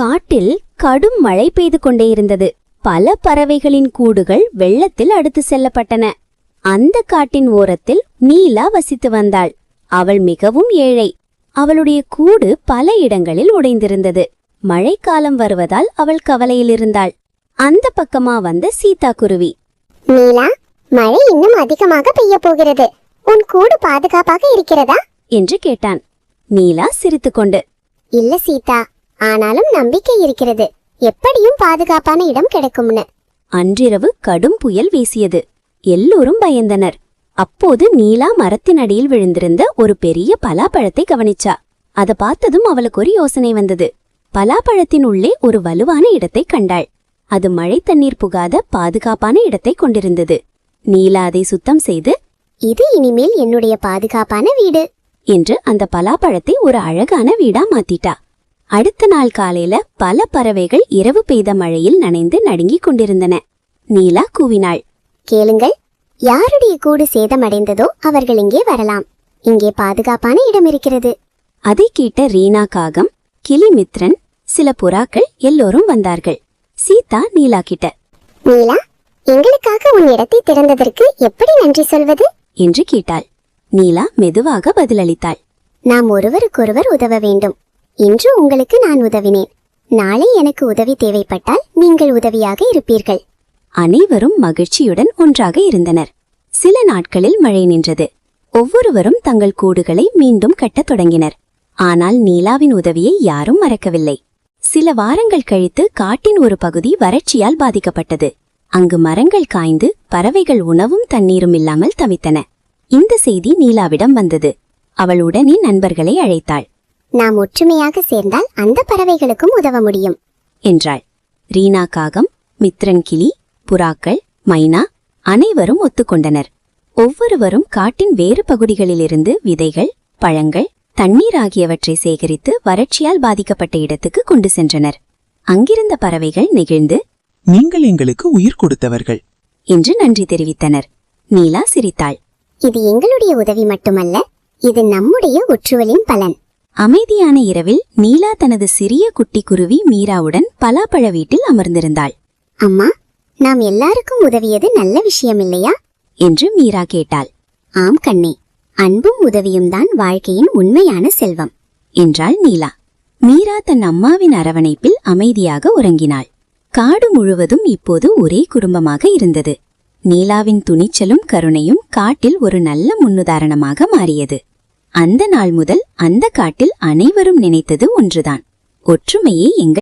காட்டில் கடும் மழை பெய்து கொண்டே இருந்தது. பல பறவைகளின் கூடுகள் வெள்ளத்தில் அடுத்து செல்லப்பட்டன. அந்த காட்டின் ஓரத்தில் நீலா வசித்து வந்தாள். அவள் மிகவும் ஏழை. அவளுடைய கூடு பல இடங்களில் உடைந்திருந்தது. மழைக்காலம் வருவதால் அவள் கவலையில் இருந்தாள். அந்த பக்கமா வந்த சீதா குருவி, நீலா, மழை இன்னும் அதிகமாக பெய்ய போகிறது. உன் கூடு பாதுகாப்பாக இருக்கிறதா என்று கேட்டான். நீலா சிரித்துக்கொண்டு, இல்ல சீதா, ஆனாலும் நம்பிக்கை இருக்கிறது. எப்படியும் பாதுகாப்பான இடம் கிடைக்கும்னு. அன்றிரவு கடும் புயல் வீசியது. எல்லோரும் பயந்தனர். அப்போது நீலா மரத்தின் அடியில் விழுந்திருந்த ஒரு பெரிய பலாப்பழத்தை கவனிச்சா. அத பார்த்ததும் அவளுக்கு ஒரு யோசனை வந்தது. பலாப்பழத்தின் உள்ளே ஒரு வலுவான இடத்தை கண்டாள். அது மழை தண்ணீர் புகாத பாதுகாப்பான இடத்தை கொண்டிருந்தது. நீலா அதை சுத்தம் செய்து, இது இனிமேல் என்னுடைய பாதுகாப்பான வீடு என்று அந்த பலாப்பழத்தை ஒரு அழகான வீடா மாத்திட்டா. அடுத்த நாள் காலையில பல பறவைகள் இரவு பெய்த மழையில் நனைந்து நடுங்கிக் கொண்டிருந்தன. நீலா கூவினாள், கேளுங்கள், யாருடைய கூடு சேதமடைந்ததோ அவர்கள் இங்கே வரலாம். இங்கே பாதுகாப்பான இடம் இருக்கிறது. அதை கேட்ட ரீனா காகம், கிளிமித்ரன், சில புறாக்கள் எல்லோரும் வந்தார்கள். சீதா நீலா கிட்ட, நீலா, எங்களுக்காக உன் இடத்தை திறந்ததற்கு எப்படி நன்றி சொல்வது என்று கேட்டாள். நீலா மெதுவாக பதிலளித்தாள், நாம் ஒருவருக்கொருவர் உதவ வேண்டும். இன்று உங்களுக்கு நான் உதவினேன். நாளை எனக்கு உதவி தேவைப்பட்டால் நீங்கள் உதவியாக இருப்பீர்கள். அனைவரும் மகிழ்ச்சியுடன் ஒன்றாக இருந்தனர். சில நாட்களில் மழை நின்றது. ஒவ்வொருவரும் தங்கள் கூடுகளை மீண்டும் கட்டத் தொடங்கினர். ஆனால் நீலாவின் உதவியை யாரும் மறக்கவில்லை. சில வாரங்கள் கழித்து காட்டின் ஒரு பகுதி வறட்சியால் பாதிக்கப்பட்டது. அங்கு மரங்கள் காய்ந்து பறவைகள் உணவும் தண்ணீரும் இல்லாமல் தவித்தன. இந்த செய்தி நீலாவிடம் வந்தது. அவள் உடனே நண்பர்களை அழைத்தாள். நாம் ஒற்றுமையாக சேர்ந்தால் அந்த பறவைகளுக்கும் உதவ முடியும் என்றாள். ரீனா காகம், மித்ரன் கிளி, புறாக்கள், மைனா அனைவரும் ஒத்துக்கொண்டனர். ஒவ்வொருவரும் காட்டின் வேறு பகுதிகளிலிருந்து விதைகள், பழங்கள், தண்ணீர் ஆகியவற்றை சேகரித்து வறட்சியால் பாதிக்கப்பட்ட இடத்துக்கு கொண்டு சென்றனர். அங்கிருந்த பறவைகள் நெகிழ்ந்து, நீங்கள் எங்களுக்கு உயிர் கொடுத்தவர்கள் என்று நன்றி தெரிவித்தனர். நீலா சிரித்தாள். இது எங்களுடைய உதவி மட்டுமல்ல, இது நம்முடைய ஒற்றுவலின் பலன். அமைதியான இரவில் நீலா தனது சிறிய குட்டி குருவி மீராவுடன் பலாப்பழ வீட்டில் அமர்ந்திருந்தாள். அம்மா, நாம் எல்லாருக்கும் உதவியது நல்ல விஷயம் இல்லையா என்று மீரா கேட்டாள். ஆம் கண்ணே, அன்பும் உதவியும் தான் வாழ்க்கையின் உண்மையான செல்வம் என்றாள் நீலா. மீரா தன் அம்மாவின் அரவணைப்பில் அமைதியாக உறங்கினாள். காடு முழுவதும் இப்போது ஒரே குடும்பமாக இருந்தது. நீலாவின் துணிச்சலும் கருணையும் காட்டில் ஒரு நல்ல முன்னுதாரணமாக மாறியது. அந்த நாள் முதல் அந்த காட்டில் அனைவரும் நினைத்தது ஒன்றுதான், ஒற்றுமையே எங்கள்